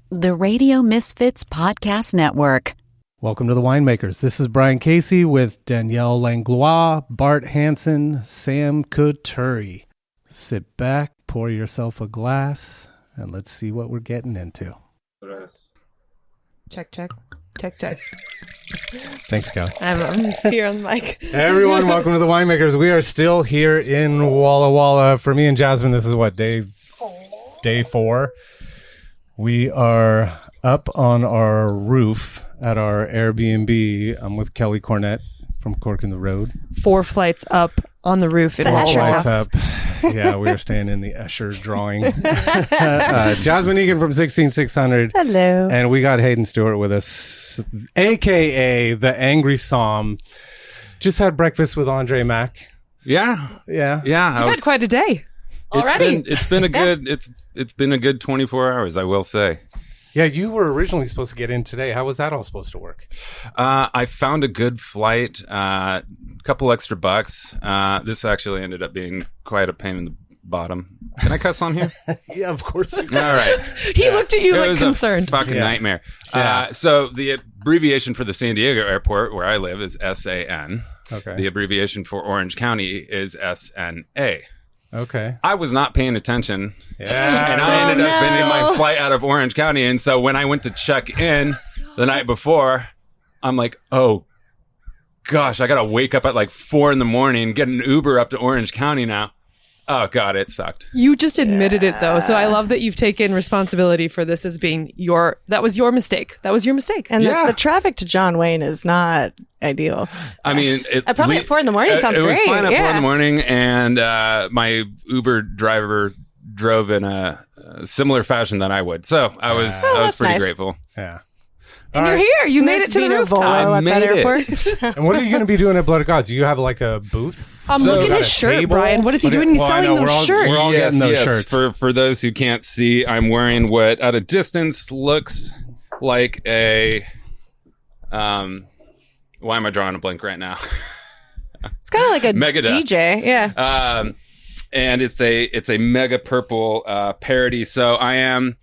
the Radio Misfits Podcast Network. Welcome to the Winemakers. This is Brian Casey with Danielle Langlois, Bart Hansen, Sam Couturi. Sit back, pour yourself a glass, and let's see what we're getting into. Check. Thanks, Kelly. I'm just here on the mic. Hey everyone, welcome to the Winemakers. We are still here in Walla Walla. For me and Jasmine, this is what, day 4? We are up on our roof at our Airbnb. I'm with Kelly Cornett from Cork in the Road. 4 flights up on the roof in Flights Escher. up. Yeah, we are staying in the Escher drawing. Jasmine Egan from 16600. Hello. And we got Hayden Stewart with us, a.k.a. the Angry Somm. Just had breakfast with Andre Mack. Yeah. You had quite a day already. It's been a good 24 hours, I will say. Yeah, you were originally supposed to get in today. How was that all supposed to work? I found a good flight, a couple extra bucks. This actually ended up being quite a pain in the bottom. Can I cuss on here? Yeah, of course you can. All right. He looked at you It like was concerned. a fucking nightmare. So the abbreviation for the San Diego airport, where I live, is SAN. Okay. The abbreviation for Orange County is SNA. Okay. I was not paying attention. Yeah. And I ended up ending my flight out of Orange County. And so when I went to check in the night before, I'm like, oh, gosh, I got to wake up at like 4 a.m, get an Uber up to Orange County now. Oh, God, it sucked. You just admitted it, though. So I love that you've taken responsibility for this as being that was your mistake. That was your mistake. And the traffic to John Wayne is not ideal. I mean, probably at 4 a.m. sounds great. It was fine at 4 a.m, and my Uber driver drove in a similar fashion than I would. So I was pretty nice. grateful. Yeah. And you're here. You made it to the rooftop. At that airport. And what are you going to be doing at Blood of Gods? Do you have like a booth? Look at got his a shirt, table? Brian. What is he doing? He's selling those shirts. We're all getting those shirts. For those who can't see, I'm wearing what at a distance looks like a why am I drawing a blank right now? It's kind of like a Megada. DJ. Yeah. And it's a mega purple parody. So I am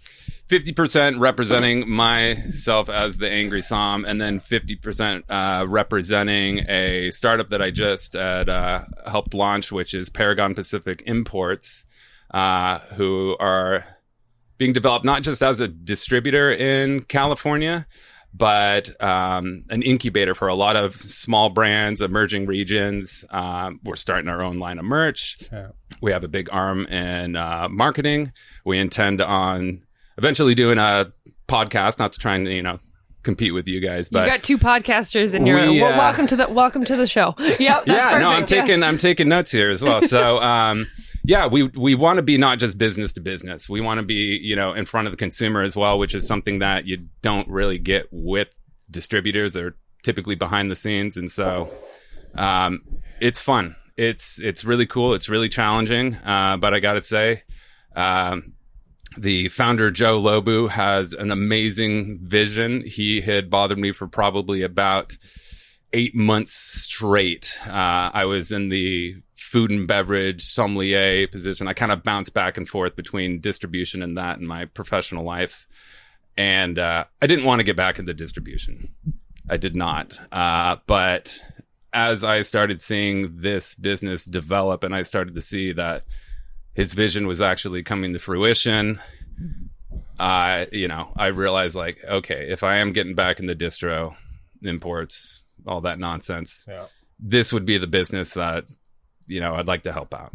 50% representing myself as the Angry Somm, and then 50% representing a startup that I just helped launch, which is Paragon Pacific Imports, who are being developed not just as a distributor in California, but an incubator for a lot of small brands, emerging regions. We're starting our own line of merch. Yeah. We have a big arm in marketing. We intend on eventually doing a podcast, not to try and, compete with you guys, but you got 2 podcasters and you're welcome to the show. Yep. That's perfect. I'm taking notes here as well. So, we want to be not just business to business. We want to be, in front of the consumer as well, which is something that you don't really get with distributors. They're typically behind the scenes. And so, it's fun. It's really cool. It's really challenging. But I gotta say, the founder, Joe Lobu, has an amazing vision. He had bothered me for probably about 8 months straight. I was in the food and beverage sommelier position. I kind of bounced back and forth between distribution and that in my professional life. And I didn't want to get back into distribution. I did not. But as I started seeing this business develop and I started to see that his vision was actually coming to fruition, I realized okay, if I am getting back in the distro, imports, all that nonsense, this would be the business that, I'd like to help out.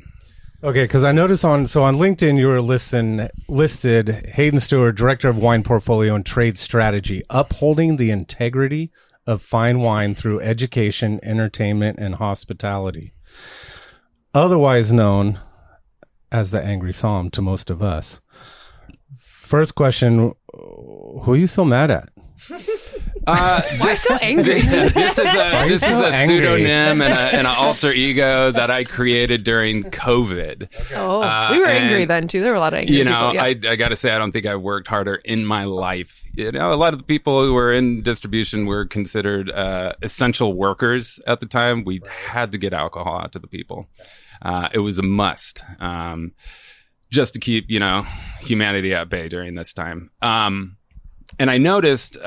Okay, because I noticed on LinkedIn you were listed Hayden Stewart, Director of Wine Portfolio and Trade Strategy, upholding the integrity of fine wine through education, entertainment, and hospitality. Otherwise known as the Angry Somm to most of us. First question, who are you so mad at? Why so angry? This is a pseudonym and an alter ego that I created during COVID. Okay. We were angry then too. There were a lot of angry people. Yeah. I got to say, I don't think I worked harder in my life. A lot of the people who were in distribution were considered essential workers at the time. We had to get alcohol out to the people. It was a must, just to keep, humanity at bay during this time. I noticed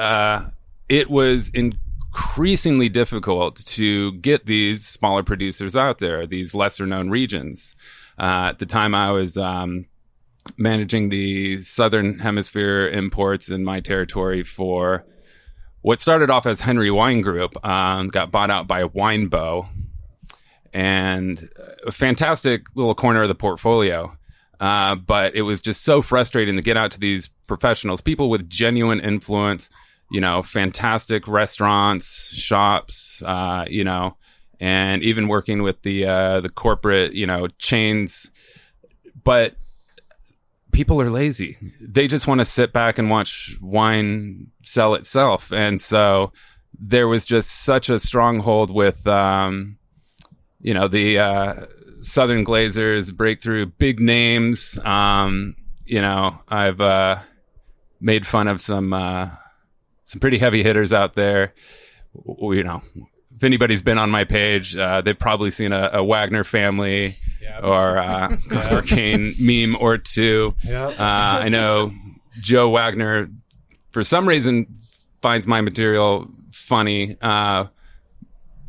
it was increasingly difficult to get these smaller producers out there, these lesser known regions. At the time I was managing the Southern Hemisphere imports in my territory for what started off as Henry Wine Group, got bought out by Winebow, and a fantastic little corner of the portfolio. But it was just so frustrating to get out to these professionals, people with genuine influence, fantastic restaurants, shops, and even working with the corporate, chains. But people are lazy. They just want to sit back and watch wine sell itself. And so there was just such a stronghold with, the Southern Glazers, Breakthrough, big names. I've made fun of some pretty heavy hitters out there. If anybody's been on my page, they've probably seen a Wagner family or a Hurricane meme or two. I know Joe Wagner, for some reason, finds my material funny.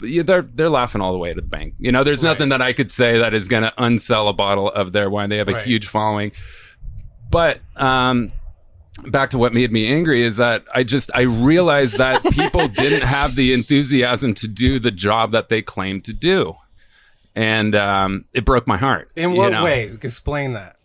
They're laughing all the way to the bank. There's nothing that I could say that is going to unsell a bottle of their wine. They have a huge following. But back to what made me angry is that I realized that people didn't have the enthusiasm to do the job that they claimed to do. And it broke my heart. In what way? Explain that.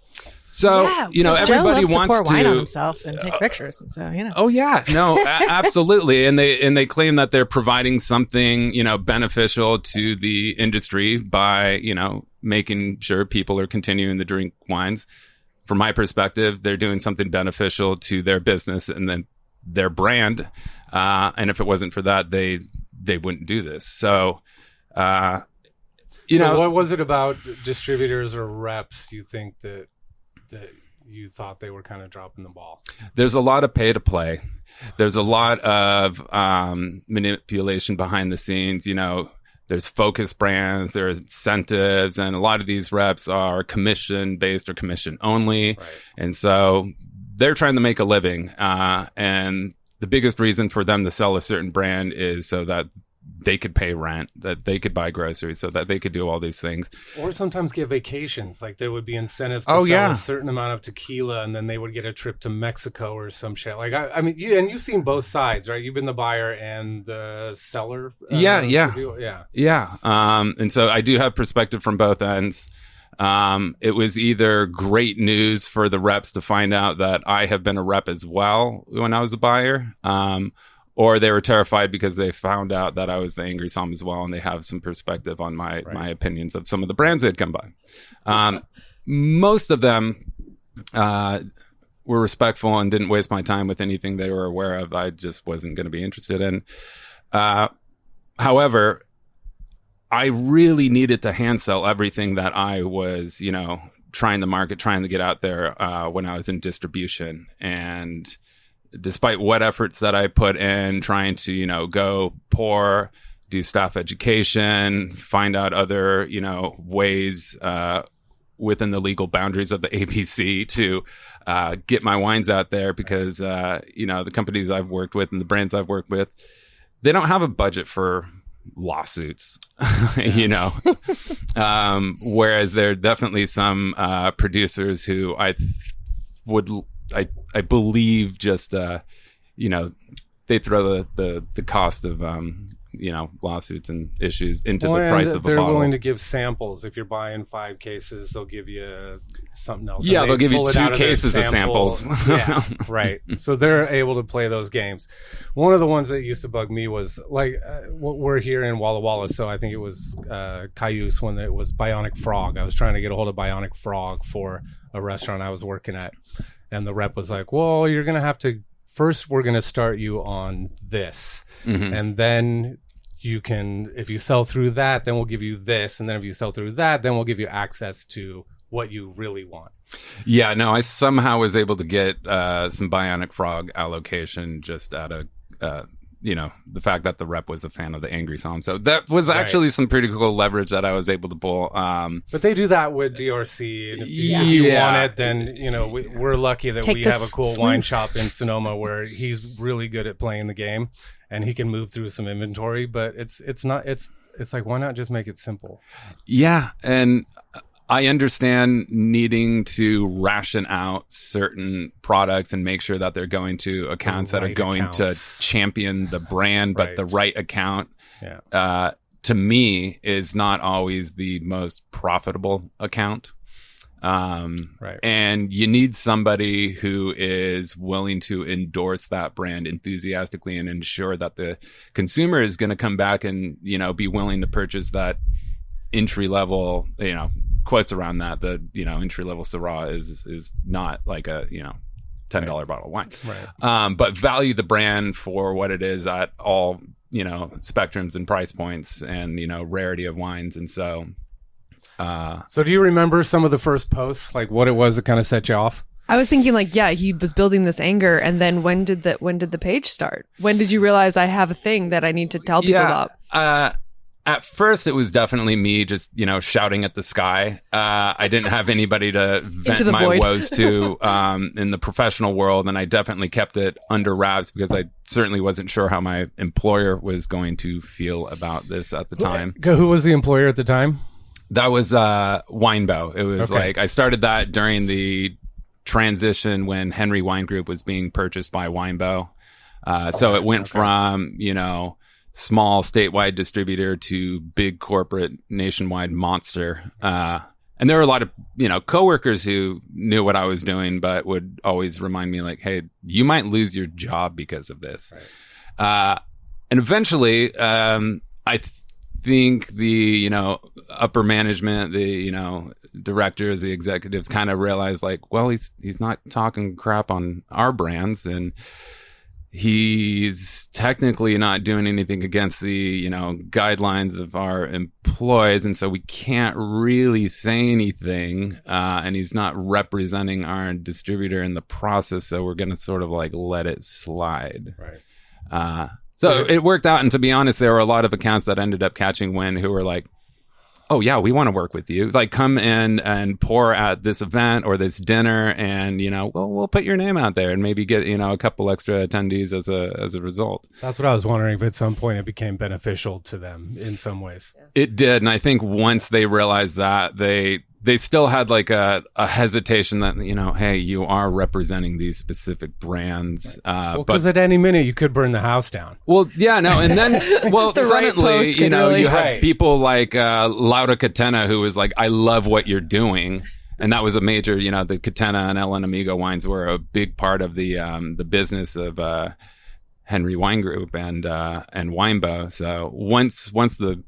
So, everybody Joe loves wants to pour wine on himself and take pictures, and so Oh yeah, no, absolutely, and they claim that they're providing something beneficial to the industry by making sure people are continuing to drink wines. From my perspective, they're doing something beneficial to their business and then their brand. And if it wasn't for that, they wouldn't do this. So, So what was it about distributors or reps you think that you thought they were kind of dropping the ball? There's a lot of pay to play. There's a lot of manipulation behind the scenes. There's focus brands, there's incentives, and a lot of these reps are commission based or commission only. Right. And so they're trying to make a living. And the biggest reason for them to sell a certain brand is so that they could pay rent, that they could buy groceries, so that they could do all these things. Or sometimes get vacations. Like there would be incentives to sell a certain amount of tequila, and then they would get a trip to Mexico or some shit. Like, I mean, you've seen both sides, right? You've been the buyer and the seller. Yeah. And so I do have perspective from both ends. It was either great news for the reps to find out that I have been a rep as well when I was a buyer, or they were terrified because they found out that I was the angry Somm as well, and they have some perspective on my opinions of some of the brands they'd come by. Most of them were respectful and didn't waste my time with anything they were aware of. I just wasn't going to be interested in. However, I really needed to hand sell everything that I was, trying to market, trying to get out there when I was in distribution. And despite what efforts that I put in trying to, go pour, do staff education, find out other, ways within the legal boundaries of the ABC to get my wines out there, because, the companies I've worked with and the brands I've worked with, they don't have a budget for lawsuits, whereas there are definitely some producers who I believe just they throw the cost of lawsuits and issues into the price of a bottle. They're willing to give samples. If you're buying 5 cases, they'll give you something else. Yeah, they'll give you 2 cases of samples. Yeah, right. So they're able to play those games. One of the ones that used to bug me was we're here in Walla Walla, so I think it was Cayuse when it was Bionic Frog. I was trying to get a hold of Bionic Frog for a restaurant I was working at, and the rep was like, "Well, you're gonna have to." First, we're going to start you on this, and then you can, if you sell through that, then we'll give you this, and then if you sell through that, then we'll give you access to what you really want. Yeah, no, I somehow was able to get some Bionic Frog allocation just out of the fact that the rep was a fan of the Angry Somm. So that was actually some pretty cool leverage that I was able to pull. But they do that with DRC. And if you want it, then, we're lucky that we have a cool wine shop in Sonoma where he's really good at playing the game and he can move through some inventory. But it's like, why not just make it simple? Yeah. And I understand needing to ration out certain products and make sure that they're going to accounts that are going to champion the brand, but the right account, to me, is not always the most profitable account. And you need somebody who is willing to endorse that brand enthusiastically and ensure that the consumer is going to come back and, be willing to purchase that entry level, quotes around that. The entry level Syrah is not like a $10 bottle of wine, but value the brand for what it is at all spectrums and price points and rarity of wines. And so do you remember some of the first posts, like what it was that kind of set you off? I was thinking he was building this anger, and then when did the page start? When did you realize I have a thing that I need to tell people about? At first, it was definitely me just, shouting at the sky. I didn't have anybody to vent my woes to in the professional world, and I definitely kept it under wraps because I certainly wasn't sure how my employer was going to feel about this at the time. Who was the employer at the time? That was Winebow. It was I started that during the transition when Henry Wine Group was being purchased by Winebow. So it went from, small statewide distributor to big corporate nationwide monster. And there were a lot of, coworkers who knew what I was doing, but would always remind me like, hey, you might lose your job because of this. And eventually, I think the, upper management, the, directors, the executives kind of realized like, well, he's not talking crap on our brands, and he's technically not doing anything against the, guidelines of our employees. And so we can't really say anything. And he's not representing our distributor in the process. So we're going to sort of like let it slide. So it worked out. And to be honest, there were a lot of accounts that ended up catching wind who were like, oh yeah, we want to work with you. Like, come in and pour at this event or this dinner, and we'll put your name out there and maybe get a couple extra attendees as a result. That's what I was wondering, if at some point it became beneficial to them in some ways. It did, and I think once they realized that, they still had like a hesitation that, hey, you are representing these specific brands. Because at any minute you could burn the house down. Well, yeah, no. And then, suddenly, you had people like Lauda Catena, who was like, I love what you're doing. And that was a major, the Catena and El Enemigo wines were a big part of the business of Henry Wine Group and Winebow. So once the,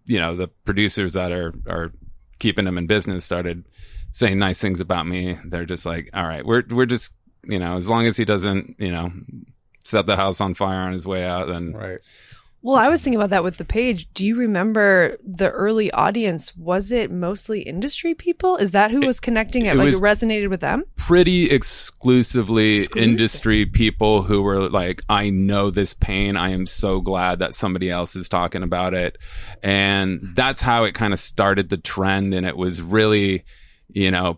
the producers that are keeping them in business started saying nice things about me, they're just like, all right, we're just, as long as he doesn't, set the house on fire on his way out, then Well, I was thinking about that with the page. Do you remember the early audience? Was it mostly industry people? Is that who was connecting it? Like, it resonated with them? Pretty exclusively industry people who were like, I know this pain. I am so glad that somebody else is talking about it. And that's how it kind of started the trend. And it was really,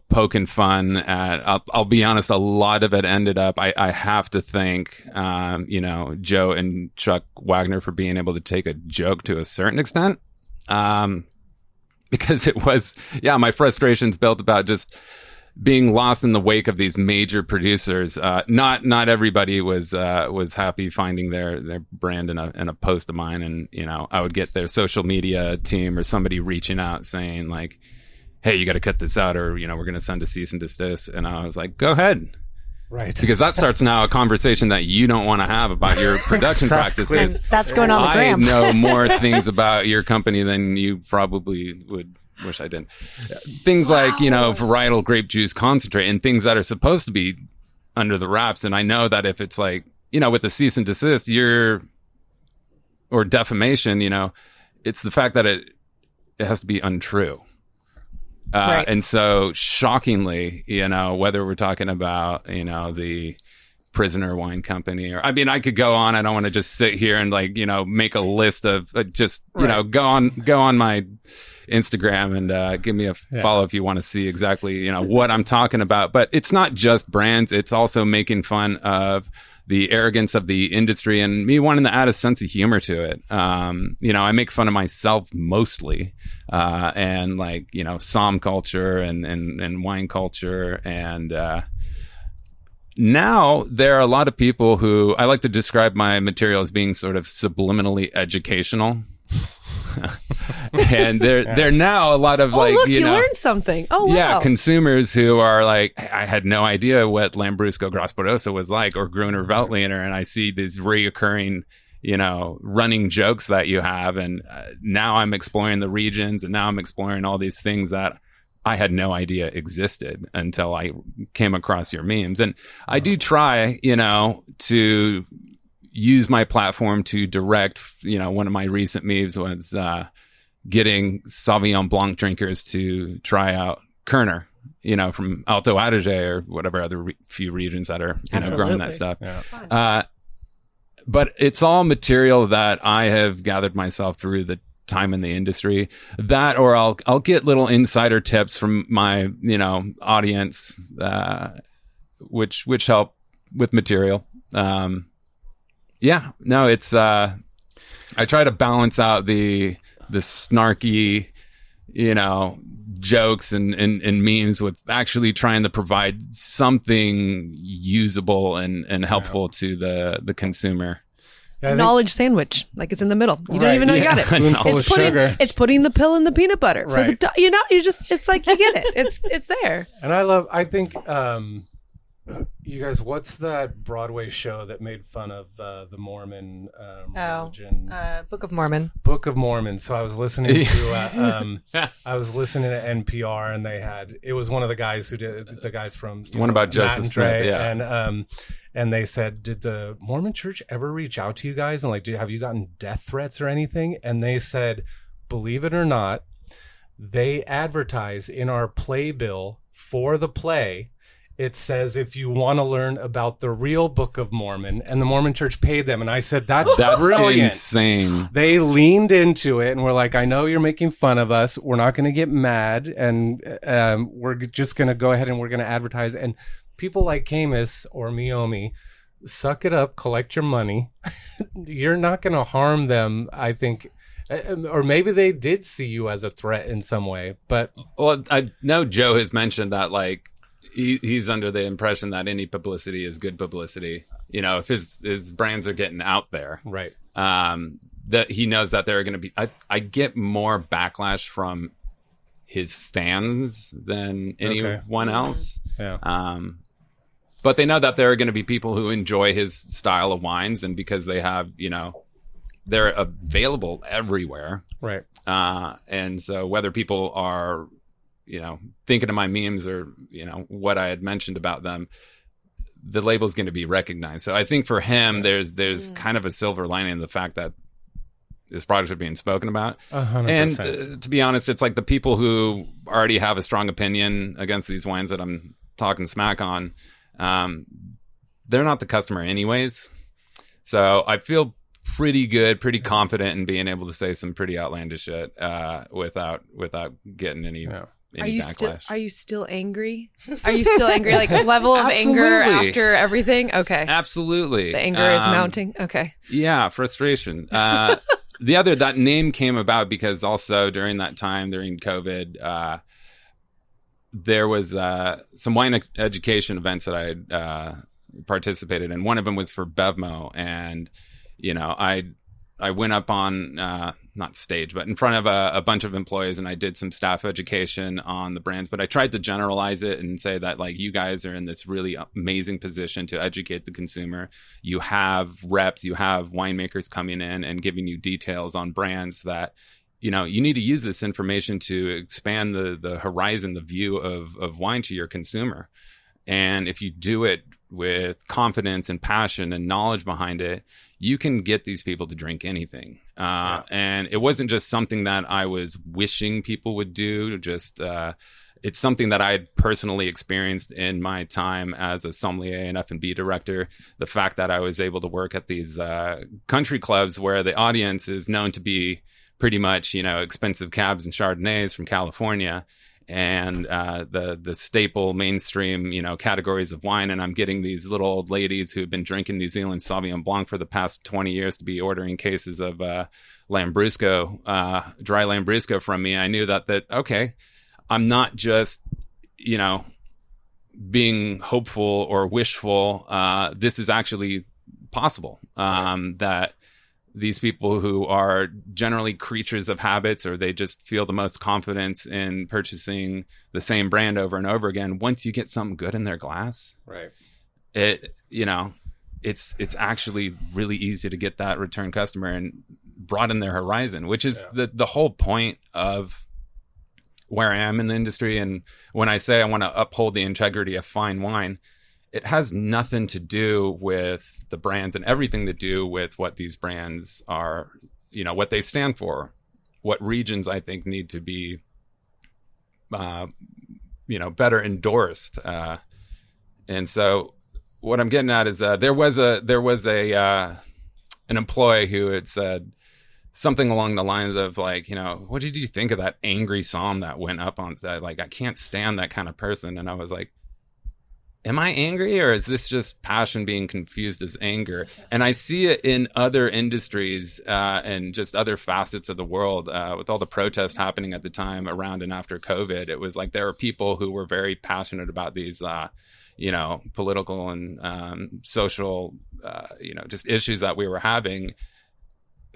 poking fun at, I'll be honest, a lot of it ended up, I have to thank, Joe and Chuck Wagner for being able to take a joke to a certain extent. Because it was, my frustrations built about just being lost in the wake of these major producers. Not everybody was happy finding their brand in a post of mine. And, I would get their social media team or somebody reaching out saying like, hey, you got to cut this out, or, we're going to send a cease and desist. And I was like, go ahead. Right. Because that starts now a conversation that you don't want to have about your production practices. That's going on the gram. I know more things about your company than you probably would wish I didn't. Things like, varietal grape juice concentrate and things that are supposed to be under the wraps. And I know that if it's like, with the cease and desist, or defamation, it's the fact that it has to be untrue. Right. And so shockingly, whether we're talking about, the Prisoner Wine Company, or I mean, I could go on. I don't want to just sit here and like, you know, make a list of you know, go on my Instagram and give me a follow if you want to see exactly, you know, what I'm talking about. But it's not just brands. It's also making fun of the arrogance of the industry and me wanting to add a sense of humor to it. You know, I make fun of myself mostly, and like, you know, somm culture and wine culture. And now there are a lot of people who I like to describe my material as being sort of subliminally educational. And they're now a lot of like, look, you know, learned something. Oh, wow. Yeah, consumers who are like, I had no idea what Lambrusco Grasparosa was like, or Gruner Veltliner, and I see these reoccurring, you know, running jokes that you have, and now I'm exploring the regions, and now I'm exploring all these things that I had no idea existed until I came across your memes. And I do try, you know, to use my platform to direct, you know, one of my recent memes was getting Sauvignon Blanc drinkers to try out Kerner, you know, from Alto Adige or whatever other few regions that are, you know, growing that stuff. Yeah. But it's all material that I have gathered myself through the time in the industry. That, or I'll get little insider tips from my, you know, audience, which help with material. Yeah, no, it's, I try to balance out the snarky, you know, jokes and memes with actually trying to provide something usable and helpful to the consumer. A knowledge sandwich, like it's in the middle. You don't even know you got it. It's putting the pill in the peanut butter for the, you know, it's like you get it. It's there. And I think, you guys, what's that Broadway show that made fun of the Mormon religion? Book of Mormon. Book of Mormon. So I was listening to NPR, and it was one of the guys who did, the guys from one about Joseph Smith, and they said, did the Mormon Church ever reach out to you guys and like, have you gotten death threats or anything? And they said, believe it or not, they advertise in our playbill for the play. It says, if you want to learn about the real Book of Mormon, and the Mormon Church paid them. And I said, that's brilliant. Insane. They leaned into it and were like, I know you're making fun of us. We're not going to get mad. And we're just going to go ahead and we're going to advertise. And people like Camus or Miomi, suck it up, collect your money. You're not going to harm them, I think. Or maybe they did see you as a threat in some way. But well, I know Joe has mentioned that, like, he's under the impression that any publicity is good publicity. You know, if his brands are getting out there, right? That he knows that there are going to be. I get more backlash from his fans than anyone else. Yeah. But they know that there are going to be people who enjoy his style of wines, and because they have, you know, they're available everywhere, right? And so whether people are, you know, thinking of my memes or, you know, what I had mentioned about them, the label's going to be recognized. So I think for him, there's kind of a silver lining in the fact that his products are being spoken about. 100%. And to be honest, it's like the people who already have a strong opinion against these wines that I'm talking smack on, they're not the customer anyways. So I feel pretty good, pretty confident in being able to say some pretty outlandish shit without getting any... Yeah. Are you still angry? Are you still angry? Like a level of anger after everything? Okay. Absolutely. The anger is mounting. Okay. Yeah, frustration. That name came about because also during that time, during COVID, there was some wine education events that I had participated in. One of them was for Bevmo, and you know, I went up on not stage, but in front of a bunch of employees, and I did some staff education on the brands. But I tried to generalize it and say that, like, you guys are in this really amazing position to educate the consumer. You have reps, you have winemakers coming in and giving you details on brands that, you know, you need to use this information to expand the horizon, the view of wine to your consumer. And if you do it with confidence and passion and knowledge behind it, you can get these people to drink anything. And it wasn't just something that I was wishing people would do. Just it's something that I had personally experienced in my time as a sommelier and F&B director. The fact that I was able to work at these country clubs where the audience is known to be pretty much, expensive cabs and Chardonnays from California, and the staple mainstream, categories of wine. And I'm getting these little old ladies who've been drinking New Zealand Sauvignon Blanc for the past 20 years to be ordering cases of Lambrusco, dry Lambrusco from me. I knew that okay, I'm not just, being hopeful or wishful. This is actually possible. That these people who are generally creatures of habits, or they just feel the most confidence in purchasing the same brand over and over again, once you get something good in their glass, right, it's actually really easy to get that return customer and broaden their horizon, which is the whole point of where I am in the industry. And when I say I want to uphold the integrity of fine wine, it has nothing to do with the brands and everything to do with what these brands are, what they stand for, what regions I think need to be, better endorsed. And so what I'm getting at is there was an employee who had said something along the lines of like, what did you think of that angry somm that went up on that? Like, I can't stand that kind of person. And I was like, am I angry, or is this just passion being confused as anger? And I see it in other industries and just other facets of the world with all the protests happening at the time around and after COVID. It was like there were people who were very passionate about these, political and social, just issues that we were having,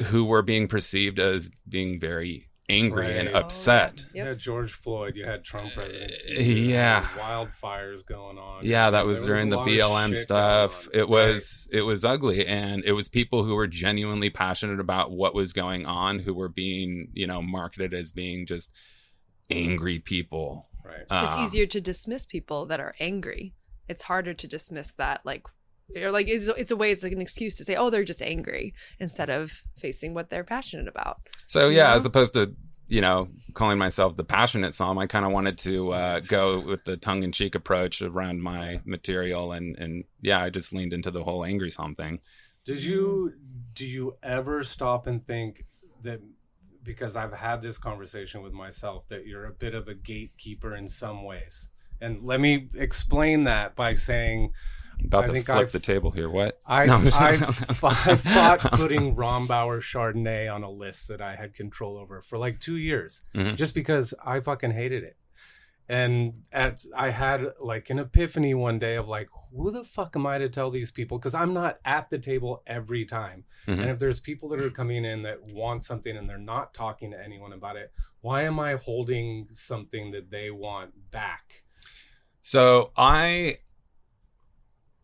who were being perceived as being very angry and upset. You had George Floyd, you had Trump presidency, wildfires going on. Yeah, that was during the BLM stuff. It was ugly, and it was people who were genuinely passionate about what was going on, who were being, marketed as being just angry people. Right. It's easier to dismiss people that are angry. It's harder to dismiss that, it's a way, it's like an excuse to say, oh, they're just angry, instead of facing what they're passionate about. So as opposed to, calling myself the passionate somm, I kind of wanted to go with the tongue-in-cheek approach around my material, and I just leaned into the whole angry somm thing. Do you ever stop and think that, because I've had this conversation with myself, that you're a bit of a gatekeeper in some ways? And let me explain that by saying, flip the table here. What? I fought putting Rombauer Chardonnay on a list that I had control over for like 2 years, just because I fucking hated it. And I had like an epiphany one day of like, who the fuck am I to tell these people? Because I'm not at the table every time. And if there's people that are coming in that want something and they're not talking to anyone about it, why am I holding something that they want back? So I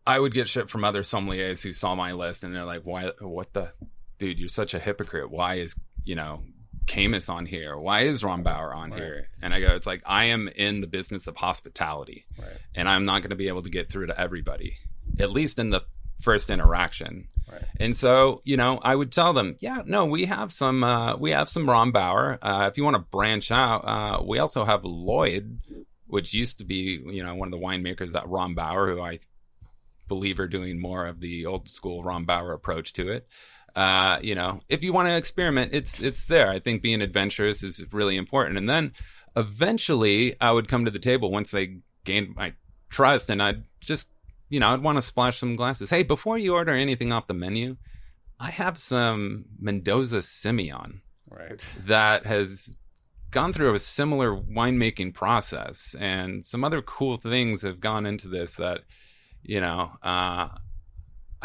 would get shit from other sommeliers who saw my list, and they're like, why, what the, dude, you're such a hypocrite. Why is, Camus on here? Why is Rombauer on here? And I go, it's like, I am in the business of hospitality, and I'm not going to be able to get through to everybody, at least in the first interaction. And so, I would tell them, we have some Rombauer. If you want to branch out, we also have Lloyd, which used to be, one of the winemakers at Rombauer, who I believe are doing more of the old school Rombauer approach to it. If you want to experiment, it's there. I think being adventurous is really important. And then eventually I would come to the table once they gained my trust, and I'd just, I'd want to splash some glasses. Hey, before you order anything off the menu, I have some Mendoza Simeon that has gone through a similar winemaking process, and some other cool things have gone into this that, I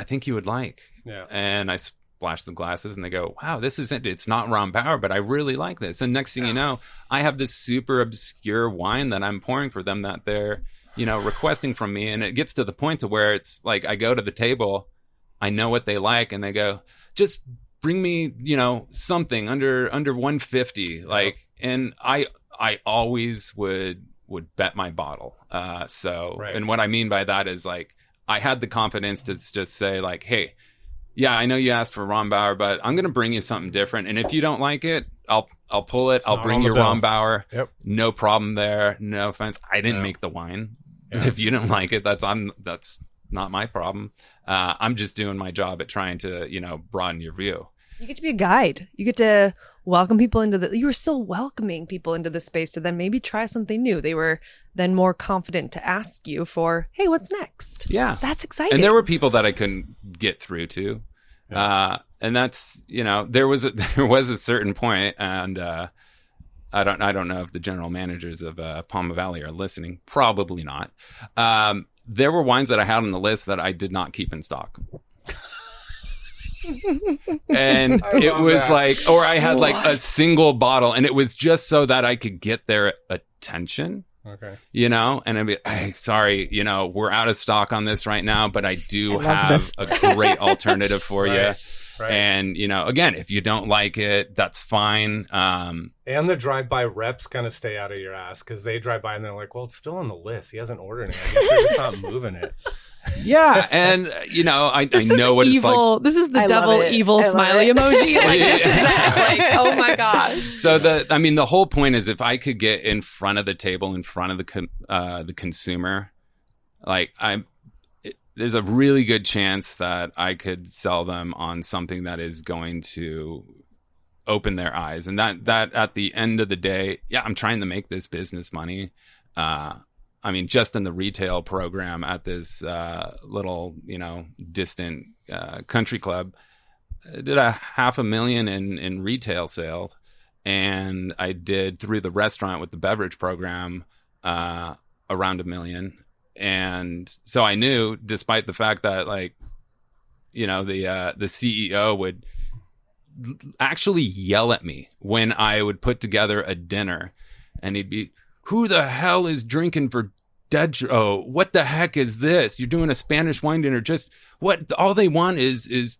think you would like. Yeah. And I splash the glasses, and they go, wow, this isn't, it's not Rombauer, but I really like this. And next thing you know, I have this super obscure wine that I'm pouring for them that they're, requesting from me. And it gets to the point to where it's like, I go to the table, I know what they like, and they go, just bring me, something under 150. And I always would bet my bottle. And what I mean by that is like, I had the confidence to just say like, hey, yeah, I know you asked for Rombauer, but I'm going to bring you something different. And if you don't like it, I'll pull it. It's I'll not bring on the you bill. Rombauer. Yep. No problem there. No offense. I didn't Yeah. make the wine. Yeah. If you didn't like it, that's not my problem. I'm just doing my job at trying to, broaden your view. You get to be a guide. You get to welcome people you were still welcoming people into the space to then maybe try something new. They were then more confident to ask you for, hey, what's next? Yeah. That's exciting. And there were people that I couldn't get through to. And that's, there was a certain point, and I don't know if the general managers of Palma Valley are listening. Probably not. There were wines that I had on the list that I did not keep in stock. And it was that. Or I had a single bottle, and it was just so that I could get their attention. Okay. And I'd be, hey, sorry, we're out of stock on this right now, but I do have a great alternative for you. Right. And, again, if you don't like it, that's fine. And the drive-by reps kind of stay out of your ass because they drive by and they're like, well, it's still on the list. He hasn't ordered it. I guess they're just not moving it. Yeah. And, I know what evil. it's like. This is the devil evil smiley emoji. This is that. Oh, my gosh. So, the whole point is if I could get in front of the table, in front of the consumer, there's a really good chance that I could sell them on something that is going to open their eyes. And that at the end of the day, yeah, I'm trying to make this business money. Just in the retail program at this little, distant country club, I did $500,000 in retail sales. And I did through the restaurant with the beverage program around $1 million. And so I knew, despite the fact that the CEO would actually yell at me when I would put together a dinner, and he'd be, who the hell is drinking for dead? Oh, what the heck is this? You're doing a Spanish wine dinner. Just what all they want is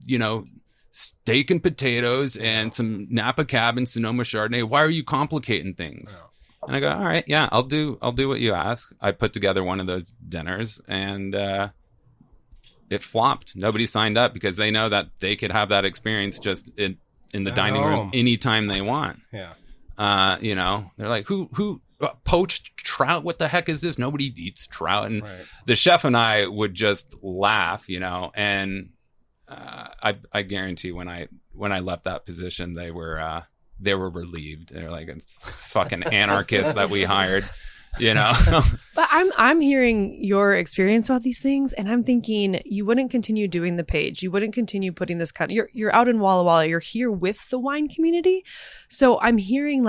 steak and potatoes and some Napa Cab and Sonoma Chardonnay. Why are you complicating things? And I go, all right, yeah, I'll do what you ask. I put together one of those dinners, and it flopped. Nobody signed up because they know that they could have that experience just in the dining room anytime they want. Yeah. They're like, who poached trout? What the heck is this? Nobody eats trout. And the chef and I would just laugh, and I guarantee when I left that position, they were relieved. They're like, it's fucking anarchist that we hired, But I'm hearing your experience about these things, and I'm thinking you wouldn't continue doing the page. You wouldn't continue putting this you're out in Walla Walla. You're here with the wine community. So I'm hearing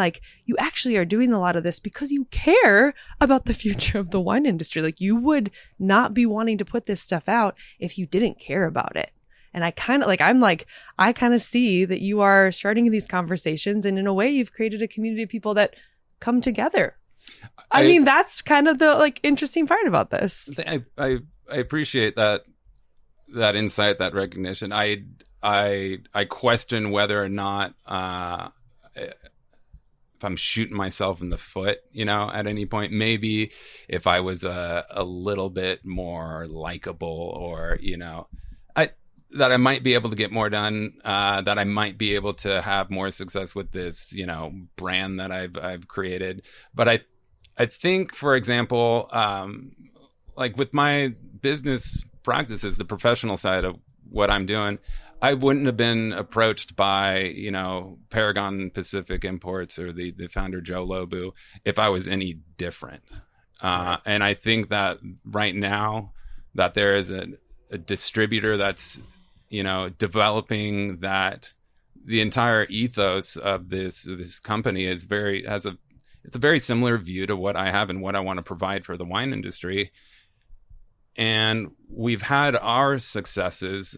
you actually are doing a lot of this because you care about the future of the wine industry. You would not be wanting to put this stuff out if you didn't care about it. And I kind of I kind of see that you are starting these conversations, and in a way you've created a community of people that come together. I mean, that's kind of the interesting part about this. I appreciate that insight, that recognition. I question whether or not if I'm shooting myself in the foot, at any point. Maybe if I was a little bit more likable, or that I might be able to get more done, that I might be able to have more success with this, brand that I've created. But I think, for example, with my business practices, the professional side of what I'm doing, I wouldn't have been approached by, Paragon Pacific Imports or the founder, Joe Lobu, if I was any different. And I think that right now that there is a distributor that's, developing that the entire ethos of this company is it's a very similar view to what I have and what I want to provide for the wine industry. And we've had our successes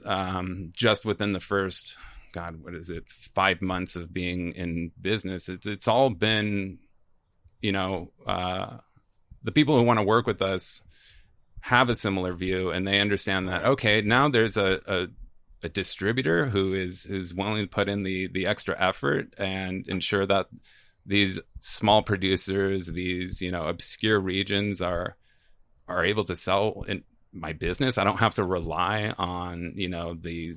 just within the first, 5 months of being in business. It's all been, the people who want to work with us have a similar view, and they understand that, okay, now there's a distributor who is willing to put in the extra effort and ensure that these small producers, these obscure regions are able to sell in my business. I don't have to rely on the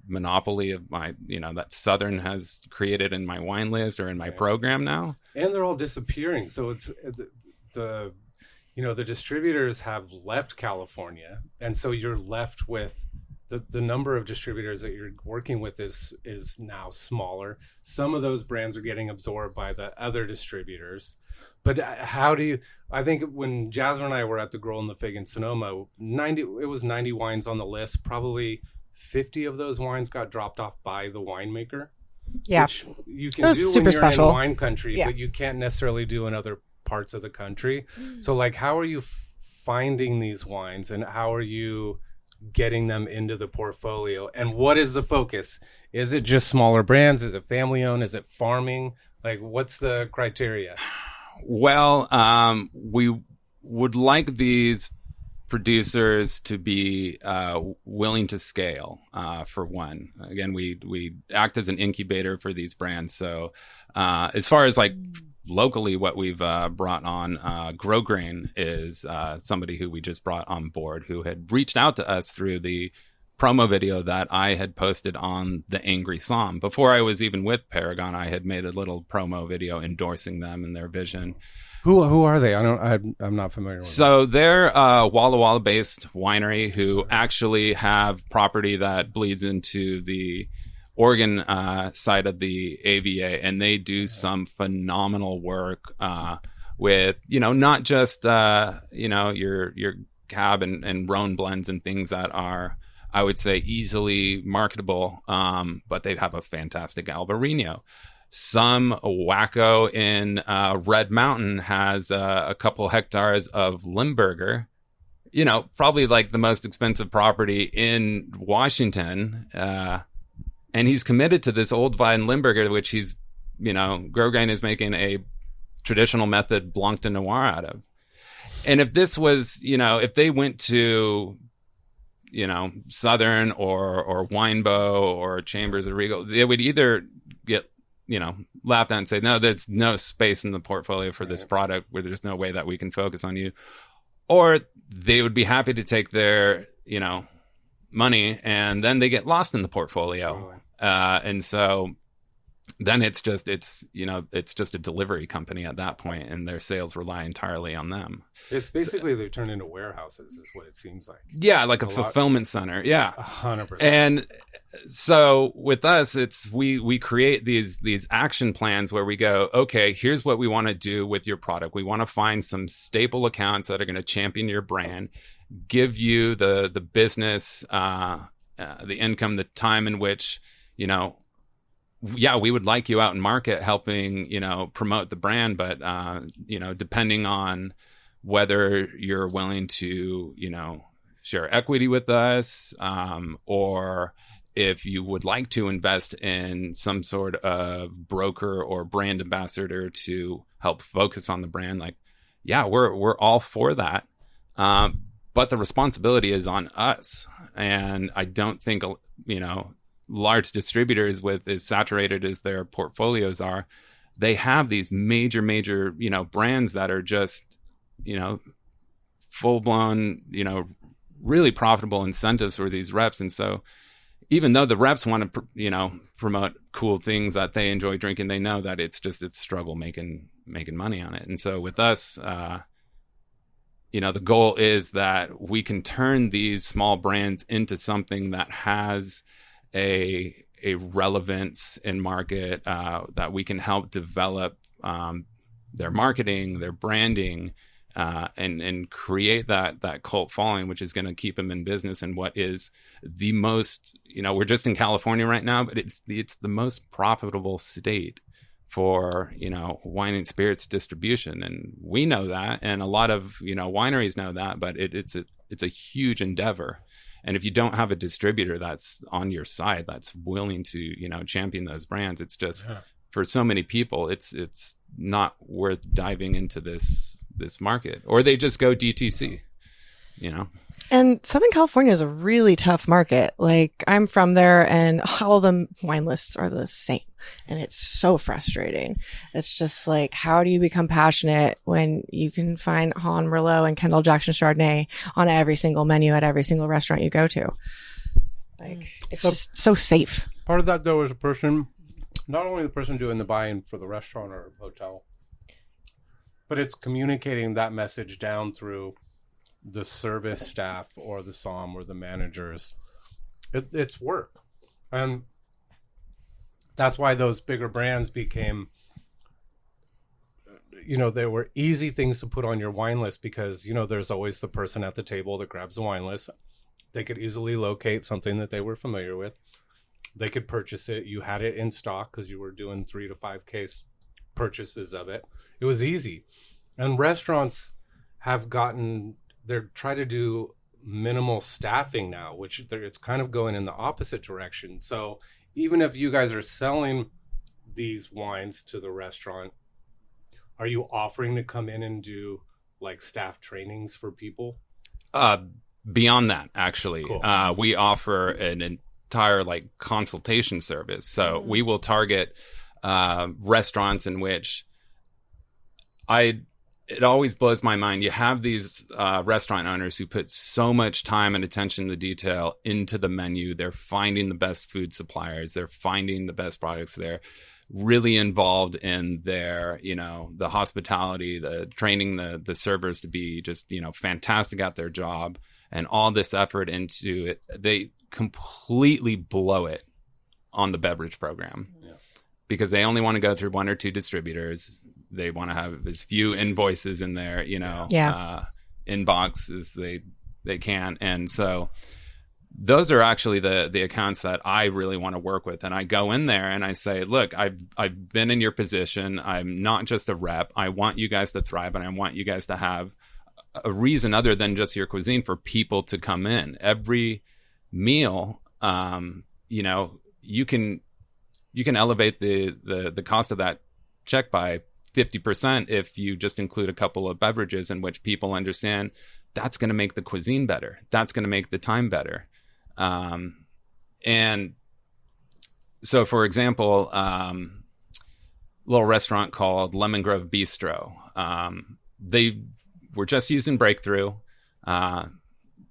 monopoly of my, that Southern has created in my wine list or in my program now. And they're all disappearing. So it's the distributors have left California. And so you're left with the number of distributors that you're working with is now smaller. Some of those brands are getting absorbed by the other distributors. But I think when Jasmine and I were at the Grow and the Fig in Sonoma, it was 90 wines on the list. Probably 50 of those wines got dropped off by the winemaker. Yeah. Which you can do when you're special. in wine country, but you can't necessarily do in other parts of the country. So like, how are you finding these wines and how are you getting them into the portfolio? And what is the focus? Is it just smaller brands? Is it family owned? Is it farming? Like, what's the criteria? Well, we would like these producers to be willing to scale, for one. Again, we act as an incubator for these brands. So as far as like locally what we've brought on, Grow Grain is somebody who we just brought on board who had reached out to us through the promo video that I had posted on the Angry Somm. Before I was even with Paragon, I had made a little promo video endorsing them and their vision. Who are they? I'm not familiar with them. So they're a Walla Walla based winery who actually have property that bleeds into the Oregon side of the AVA, and they do some phenomenal work with, not just your Cab and Rhone blends and things that are, I would say, easily marketable, but they have a fantastic Albarino. Some wacko in Red Mountain has a couple hectares of Limburger, probably like the most expensive property in Washington. And he's committed to this old vine Limburger, which he's, Grow Grain is making a traditional method Blanc de Noir out of. And if this was, if they went to, Southern or Winebow or Chambers or Regal, they would either get, laughed at and say, no, there's no space in the portfolio for this product where there's no way that we can focus on you. Or they would be happy to take their, money and then they get lost in the portfolio. And so then it's just a delivery company at that point, and their sales rely entirely on them. It's basically they've turned into warehouses is what it seems like. Yeah, like a fulfillment center. Yeah. 100%. And so with us, it's we create these action plans where we go, okay, here's what we want to do with your product. We want to find some staple accounts that are going to champion your brand, give you the business, the income, the time in which, we would like you out in market helping, promote the brand. But, depending on whether you're willing to, share equity with us, or if you would like to invest in some sort of broker or brand ambassador to help focus on the brand, we're all for that. But the responsibility is on us. And I don't think, large distributors with as saturated as their portfolios are, they have these major, brands that are just, full blown, really profitable incentives for these reps. And so even though the reps want to, promote cool things that they enjoy drinking, they know that it's struggle making money on it. And so with us, the goal is that we can turn these small brands into something that has a relevance in market, that we can help develop their marketing, their branding, and create that cult following, which is going to keep them in business in what is the most, we're just in California right now, but it's the most profitable state for, wine and spirits distribution. And we know that, and a lot of, wineries know that, but it's a huge endeavor. And if you don't have a distributor that's on your side, that's willing to, champion those brands, it's just, for so many people, it's not worth diving into this market, or they just go DTC, And Southern California is a really tough market. Like, I'm from there, and all the wine lists are the same. And it's so frustrating. It's just like, how do you become passionate when you can find Han Merlot and Kendall Jackson Chardonnay on every single menu at every single restaurant you go to? Like, it's just so safe. Part of that, though, is not only the person doing the buying for the restaurant or hotel, but it's communicating that message down through the service staff or the somm or the managers. It's work. And that's why those bigger brands became, they were easy things to put on your wine list because, there's always the person at the table that grabs the wine list. They could easily locate something that they were familiar with. They could purchase it. You had it in stock because you were doing 3 to 5 case purchases of it. It was easy. And restaurants have they're trying to do minimal staffing now, which it's kind of going in the opposite direction. So even if you guys are selling these wines to the restaurant, are you offering to come in and do like staff trainings for people? Beyond that, actually, cool. We offer an entire consultation service. So we will target restaurants in which it always blows my mind. You have these restaurant owners who put so much time and attention to detail into the menu. They're finding the best food suppliers. They're finding the best products. They're really involved in their, the hospitality, the training the servers to be just, fantastic at their job, and all this effort into it. They completely blow it on the beverage program because they only want to go through 1 or 2 distributors. They want to have as few invoices in their, inbox as they can. And so those are actually the accounts that I really want to work with. And I go in there and I say, look, I've been in your position. I'm not just a rep. I want you guys to thrive, and I want you guys to have a reason other than just your cuisine for people to come in. Every meal, you can elevate the cost of that check by 50% if you just include a couple of beverages in which people understand that's going to make the cuisine better. That's going to make the time better. And so, for example, a little restaurant called Lemon Grove Bistro, they were just using Breakthrough,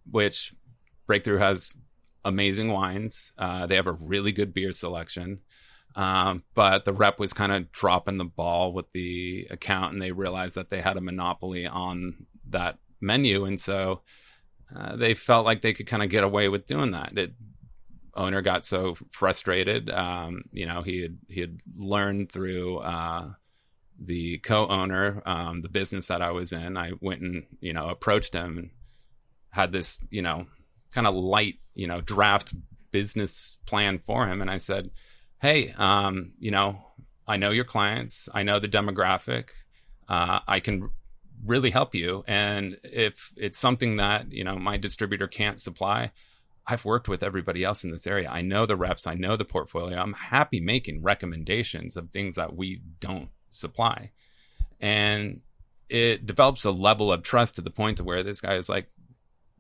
which Breakthrough has amazing wines. They have a really good beer selection. But the rep was kind of dropping the ball with the account, and they realized that they had a monopoly on that menu. And so they felt like they could kind of get away with doing that. Owner got so frustrated. He had learned through the co-owner, the business that I was in. I went and, approached him and had this, kind of light, draft business plan for him. And I said, hey, I know your clients. I know the demographic. I can really help you. And if it's something that, my distributor can't supply, I've worked with everybody else in this area. I know the reps. I know the portfolio. I'm happy making recommendations of things that we don't supply. And it develops a level of trust to the point to where this guy is like,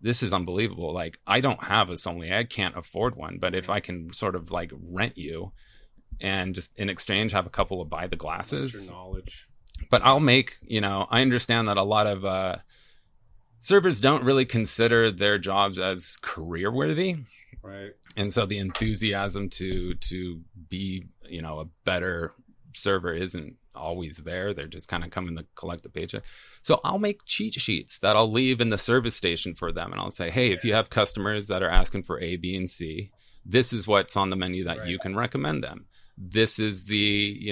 this is unbelievable. Like, I don't have a sommelier. I can't afford one. But if I can sort of rent you and just in exchange have a couple of buy the glasses. That's your knowledge. But I'll make, I understand that a lot of servers don't really consider their jobs as career worthy. Right. And so the enthusiasm to be, a better server isn't always there. They're just kind of coming to collect a paycheck. So I'll make cheat sheets that I'll leave in the service station for them. And I'll say, hey, if you have customers that are asking for A, B, and C, this is what's on the menu that you can recommend them. This is the,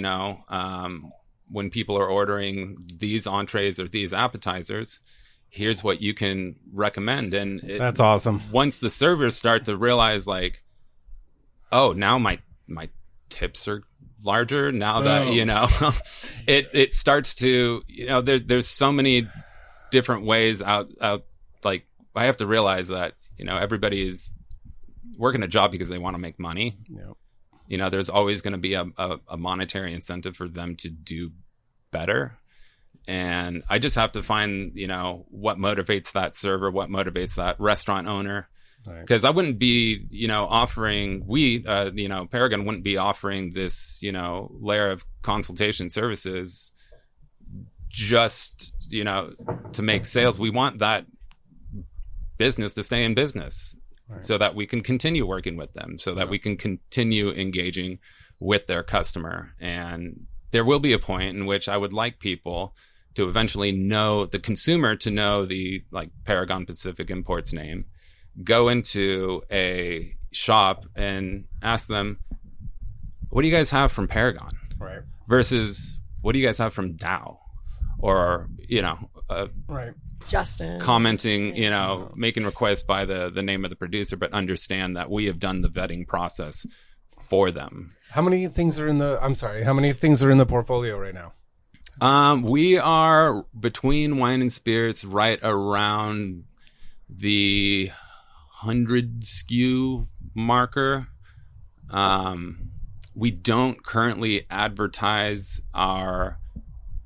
when people are ordering these entrees or these appetizers, here's what you can recommend. And that's awesome. Once the servers start to realize oh, now my tips are larger now that, it starts to, there's so many different ways out. I have to realize that, everybody is working a job because they want to make money. Yep. There's always going to be a monetary incentive for them to do better. And I just have to find, what motivates that server, what motivates that restaurant owner. Because I wouldn't be, offering, Paragon wouldn't be offering this, layer of consultation services just, to make sales. We want that business to stay in business. so that we can continue working with them, so that we can continue engaging with their customer. And there will be a point in which I would like people to eventually know, the consumer to know the like Paragon Pacific Imports name, go into a shop and ask them, what do you guys have from Paragon? Right. Versus, what do you guys have from Dow? Or, right. Justin commenting, making requests by the name of the producer, but understand that we have done the vetting process for them. How many things are in the portfolio right now? We are between wine and spirits right around the 100 SKU marker. We don't currently advertise our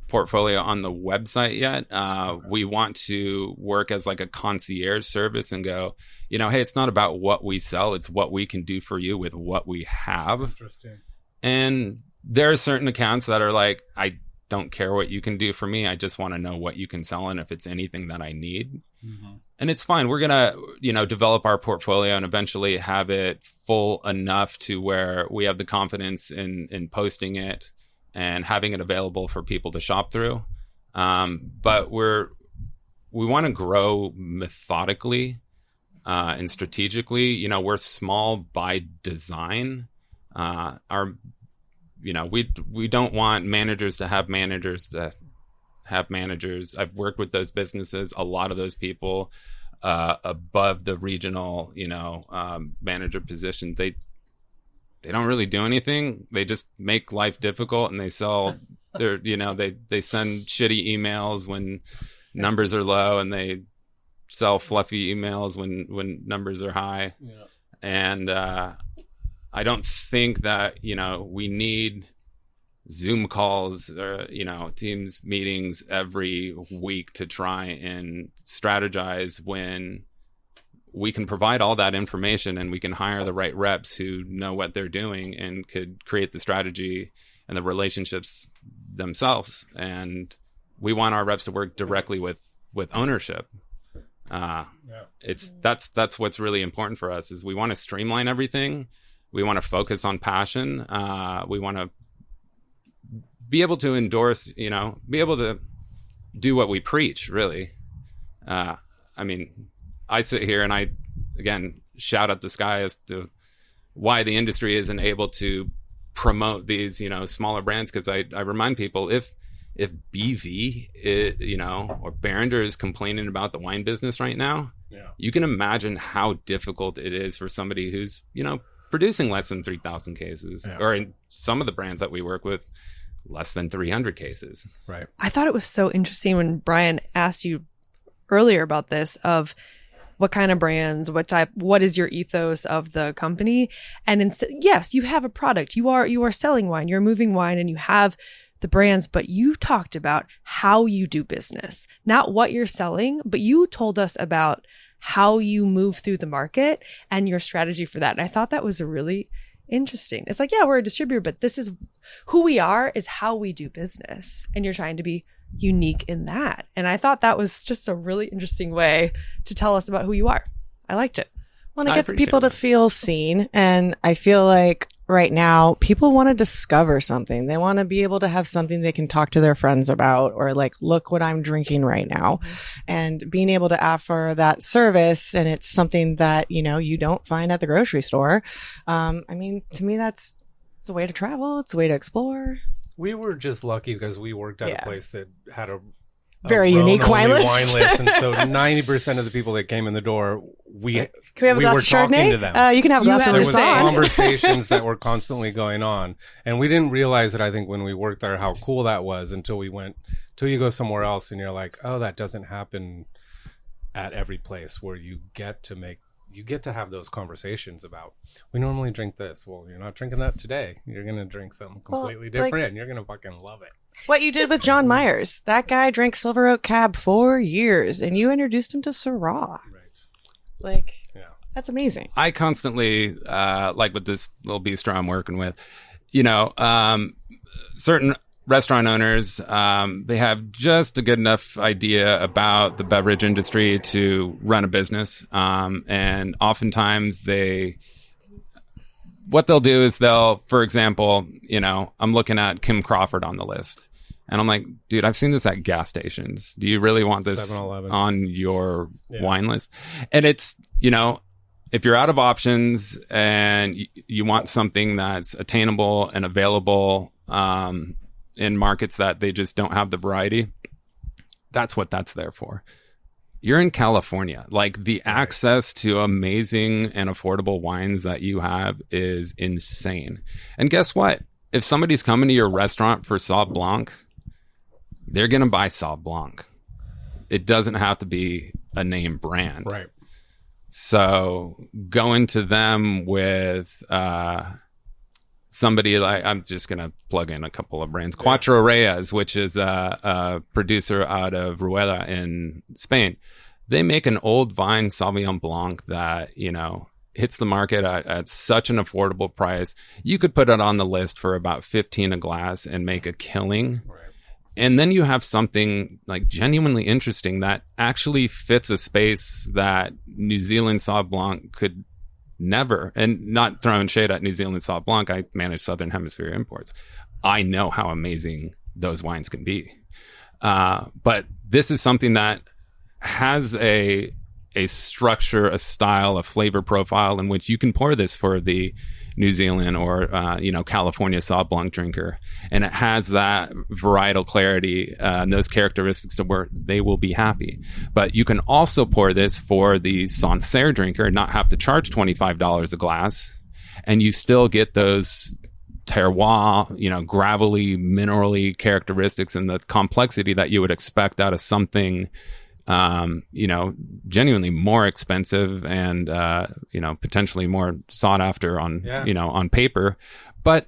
portfolio on the website yet. We want to work as like a concierge service and go, hey, it's not about what we sell, it's what we can do for you with what we have. Interesting. And there are certain accounts that are like, I don't care what you can do for me, I just want to know what you can sell and if it's anything that I need. Mm-hmm. And it's fine. We're gonna develop our portfolio and eventually have it full enough to where we have the confidence in posting it and having it available for people to shop through. But we want to grow methodically and strategically. We're small by design. We don't want managers to have managers that have managers. I've worked with those businesses. A lot of those people above the regional, manager position, they don't really do anything. They just make life difficult, and they sell their, they send shitty emails when numbers are low, and they sell fluffy emails when numbers are high. Yeah. And I don't think that, we need Zoom calls or, Teams meetings every week to try and strategize when we can provide all that information and we can hire the right reps who know what they're doing and could create the strategy and the relationships themselves. And we want our reps to work directly with ownership. That's what's really important for us is we want to streamline everything. We want to focus on passion. We want to be able to endorse, be able to do what we preach, really. I sit here and I, again, shout at the sky as to why the industry isn't able to promote these, smaller brands. Because I remind people, if BV, or Behringer is complaining about the wine business right now, you can imagine how difficult it is for somebody who's, producing less than 3,000 cases, or in some of the brands that we work with, less than 300 cases. Right. I thought it was so interesting when Brian asked you earlier about this, of what kind of brands, what is your ethos of the company? And yes, you have a product, you are selling wine, you're moving wine, and you have the brands, but you talked about how you do business, not what you're selling, but you told us about how you move through the market and your strategy for that. And I thought that was really interesting. It's like, we're a distributor, but this is who we are, is how we do business. And you're trying to be unique in that. And I thought that was just a really interesting way to tell us about who you are. I liked it. Well, it gets people to feel seen. And I feel like right now people want to discover something. They want to be able to have something they can talk to their friends about, or like, look what I'm drinking right now. Mm-hmm. And being able to offer that service, and it's something that, you don't find at the grocery store. To me, it's a way to travel. It's a way to explore. We were just lucky because we worked at a place that had a very unique wine list. And so 90% of the people that came in the door, can we have a glass of Chardonnay? To them. You can have a glass of There was Roussanne. conversations that were constantly going on. And we didn't realize it, I think, when we worked there, how cool that was until you go somewhere else and you're like, oh, that doesn't happen at every place where you get to have those conversations about, we normally drink this. Well, you're not drinking that today. You're going to drink something completely different. And you're going to fucking love it. What you did with John Myers. That guy drank Silver Oak Cab for years, and you introduced him to Syrah. Right. That's amazing. I constantly, like with this little bistro I'm working with, certain restaurant owners, they have just a good enough idea about the beverage industry to run a business. And oftentimes what they'll do is for example, I'm looking at Kim Crawford on the list. And I'm like, dude, I've seen this at gas stations. Do you really want this 7-Eleven. On your wine list? And it's, if you're out of options and you want something that's attainable and available in markets that they just don't have the variety, that's what that's there for. You're in California. Like, the access to amazing and affordable wines that you have is insane. And guess what? If somebody's coming to your restaurant for Sauv Blanc, they're going to buy Sauv Blanc. It doesn't have to be a name brand. Right. So going to them with somebody like, I'm just going to plug in a couple of brands. Cuatro Reyes, which is a producer out of Rueda in Spain. They make an old vine Sauvignon Blanc that, hits the market at such an affordable price. You could put it on the list for about $15 a glass and make a killing. Right. And then you have something like genuinely interesting that actually fits a space that New Zealand Sauv Blanc could never. And not throwing shade at New Zealand Sauv Blanc, I manage Southern Hemisphere imports. I know how amazing those wines can be. But this is something that has a structure, a style, a flavor profile in which you can pour this for the New Zealand or California Sauv Blanc drinker, and it has that varietal clarity and those characteristics to where they will be happy. But you can also pour this for the Sancerre drinker and not have to charge $25 a glass, and you still get those terroir, gravelly, minerally characteristics and the complexity that you would expect out of something genuinely more expensive and, potentially more sought after on, on paper. But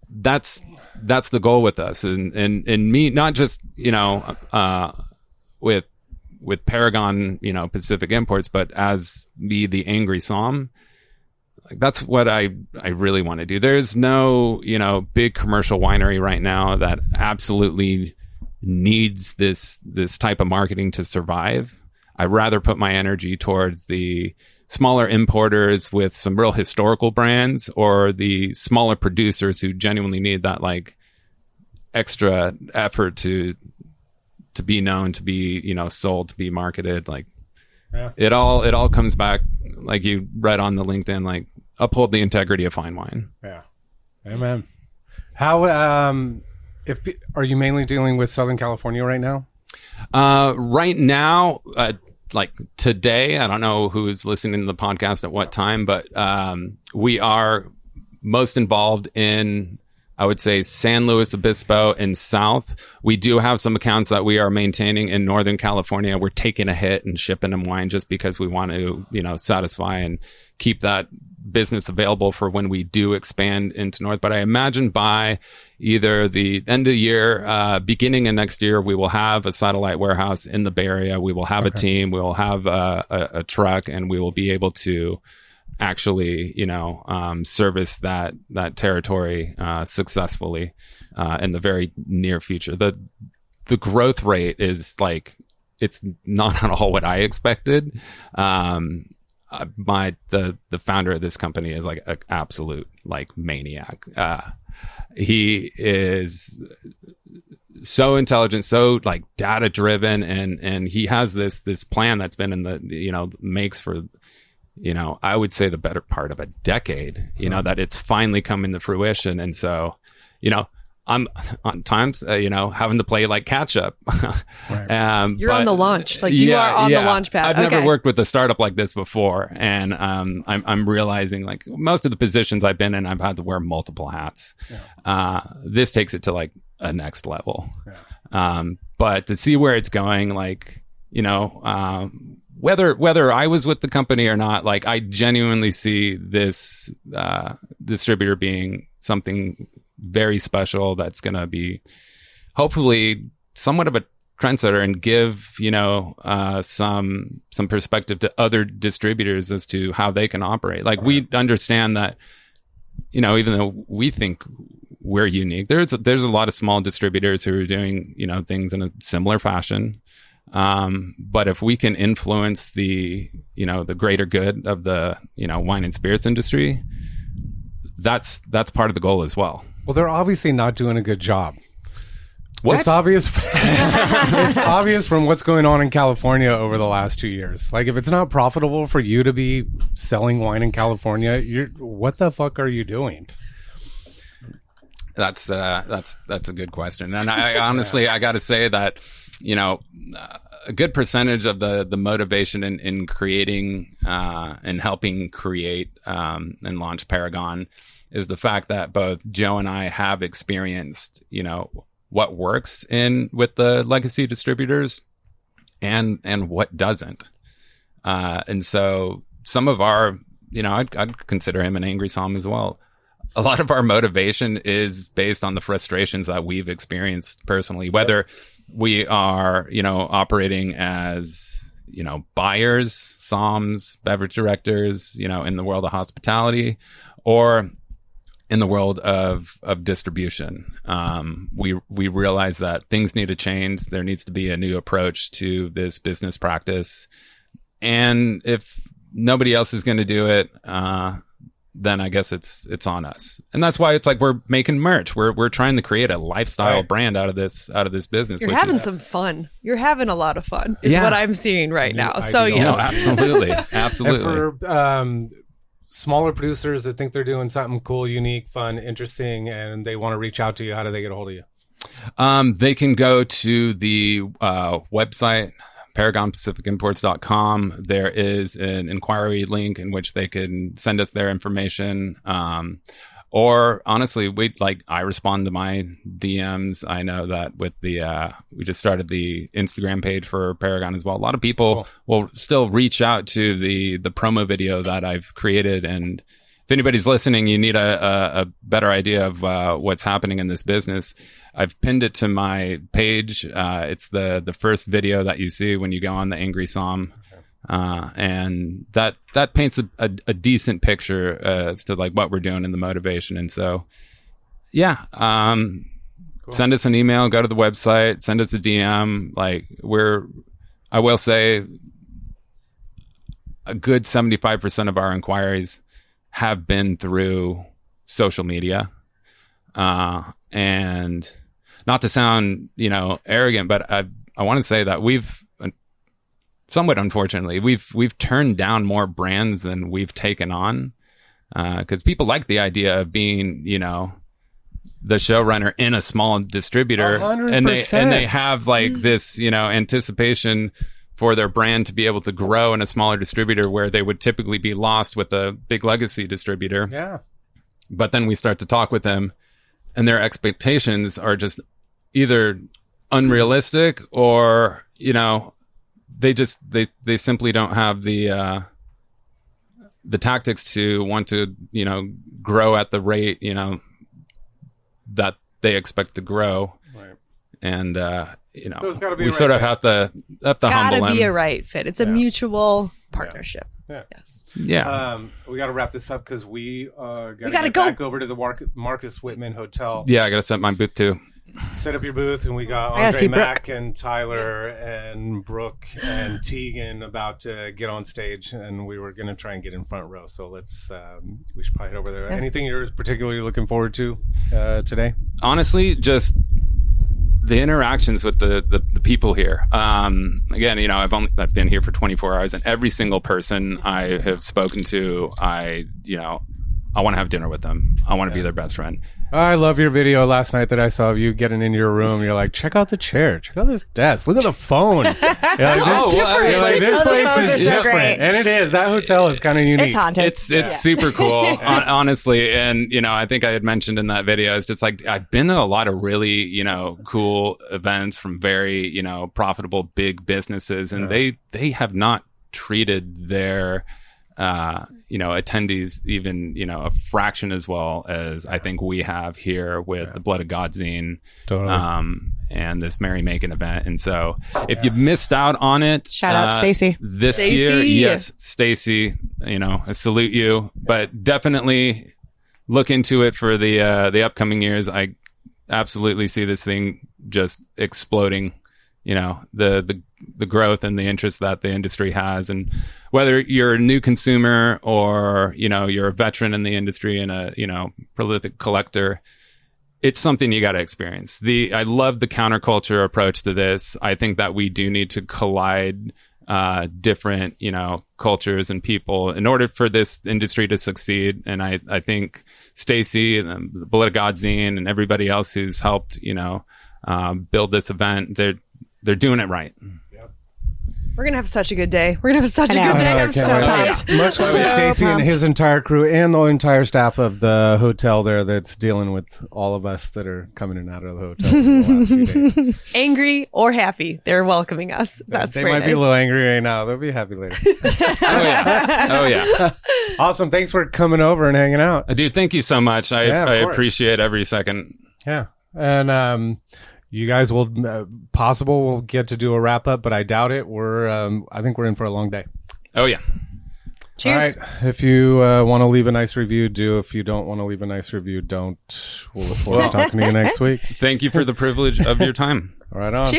that's the goal with us. And me, not just, with Paragon, Pacific Imports, but as me, the angry Somm, like, that's what I really want to do. There's no, big commercial winery right now that absolutely needs this type of marketing to survive. I'd rather put my energy towards the smaller importers with some real historical brands, or the smaller producers who genuinely need that like extra effort to be known, to be, sold, to be marketed. Like, it all comes back, like you read on the LinkedIn, like, uphold the integrity of fine wine. Yeah. Amen. How, are you mainly dealing with Southern California right now? Right now, like today, I don't know who's listening to the podcast at what time, but we are most involved in, I would say, San Luis Obispo and South. We do have some accounts that we are maintaining in Northern California. We're taking a hit and shipping them wine just because we want to, satisfy and keep that business available for when we do expand into North. But I imagine by either the end of the year, beginning of next year, we will have a satellite warehouse in the Bay Area. We will have a team. We will have a truck, and we will be able to actually, service that territory successfully in the very near future. The growth rate is like, it's not at all what I expected. The founder of this company is like an absolute like maniac. He is so intelligent, so like data driven, and he has this plan that's been in the makes for I would say the better part of a decade. That it's finally coming to fruition, and so I'm on times, having to play like catch up. Right. You're on the launch, like you are on the launch pad. I've never worked with a startup like this before, and I'm realizing like most of the positions I've been in, I've had to wear multiple hats. This takes it to like a next level. But to see where it's going, like whether I was with the company or not, like I genuinely see this distributor being something very special that's going to be hopefully somewhat of a trendsetter and give some perspective to other distributors as to how they can operate. Like we understand that even though we think we're unique. There's a lot of small distributors who are doing, things in a similar fashion. But if we can influence the greater good of the, wine and spirits industry, that's part of the goal as well. Well, they're obviously not doing a good job. What? It's obvious. It's obvious from what's going on in California over the last 2 years. Like, if it's not profitable for you to be selling wine in California, what the fuck are you doing? That's a good question. And I honestly, I got to say that, a good percentage of the motivation in creating and helping create and launch Paragon is the fact that both Joe and I have experienced, what works with the legacy distributors and what doesn't. And so some of our, I'd consider him an angry somm as well. A lot of our motivation is based on the frustrations that we've experienced personally, whether we are, operating as, buyers, somms, beverage directors, in the world of hospitality, or in the world of distribution. We realize that things need to change. There needs to be a new approach to this business practice. And if nobody else is going to do it, then I guess it's on us. And that's why it's like we're making merch. We're trying to create a lifestyle brand out of this business. You're having some fun. You're having a lot of fun is what I'm seeing right now. So yes. No, absolutely. Absolutely. And for smaller producers that think they're doing something cool, unique, fun, interesting, and they want to reach out to you, how do they get a hold of you? They can go to the website, ParagonPacificImports.com. There is an inquiry link in which they can send us their information. Or honestly, I respond to my DMs. I know that with we just started the Instagram page for Paragon as well. A lot of people will still reach out to the promo video that I've created. And if anybody's listening, you need a better idea of what's happening in this business. I've pinned it to my page. It's the first video that you see when you go on the Angry Somm. And that paints a decent picture as to like what we're doing and the motivation. And so, send us an email, go to the website, send us a DM. I will say a good 75% of our inquiries have been through social media. And not to sound, arrogant, but I want to say that we've, somewhat unfortunately, we've turned down more brands than we've taken on, because people like the idea of being, the showrunner in a small distributor, 100%. and they have this, anticipation for their brand to be able to grow in a smaller distributor where they would typically be lost with a big legacy distributor. Yeah. But then we start to talk with them, and their expectations are just either unrealistic or, they simply don't have the tactics to want to, grow at the rate, that they expect to grow. Right. And, so it's gotta be we sort of have to humble them. Gotta be a right fit. It's a mutual partnership. Yeah. Yes. Yeah. We got to wrap this up because we gotta get back over to the Marcus Whitman Hotel. Yeah, I got to set my booth too. Set up your booth, and we got Andre Mack and Tyler and Brooke and Tegan about to get on stage, and we were going to try and get in front row. So we should probably head over there. Yeah. Anything you're particularly looking forward to today? Honestly, just the interactions with the people here. Again, I've been here for 24 hours, and every single person I have spoken to, I want to have dinner with them. I want to be their best friend. I love your video last night that I saw of you getting in your room. You're like, check out the chair. Check out this desk. Look at the phone. This place is different. And it is. That hotel is kind of unique. It's haunted. It's super cool, honestly. And, I think I had mentioned in that video, it's just like, I've been to a lot of really, cool events from very, profitable big businesses. And they have not treated their attendees even, a fraction as well as I think we have here with the Blood of God zine, and this Merry Making event. And so if you've missed out on it, shout out Stacy this year. Yes, Stacy, I salute you, but definitely look into it for the upcoming years. I absolutely see this thing just exploding. You know, the growth and the interest that the industry has, and whether you're a new consumer or, you know, you're a veteran in the industry and a, you know, prolific collector, it's something you got to experience. I love the counterculture approach to this. I think that we do need to collide different, you know, cultures and people in order for this industry to succeed. And I think Stacy and the Blood of God zine and everybody else who's helped, you know, build this event, they're doing it right. We're going to have such a good day. We're going to have such a good day. I'm so pumped. Much love to Stacy and his entire crew and the entire staff of the hotel there that's dealing with all of us that are coming in and out of the hotel for the last few days. Angry or happy, they're welcoming us. That's they great. might be a little angry right now. They'll be happy later. Oh yeah. Awesome. Thanks for coming over and hanging out. Dude, thank you so much. I appreciate every second. Yeah. And you guys will we'll get to do a wrap up, but I doubt it. I think we're in for a long day. Oh yeah. Cheers. All right. If you want to leave a nice review, do. If you don't want to leave a nice review, don't. We'll look forward to talking to you next week. Thank you for the privilege of your time. Right on. Cheers.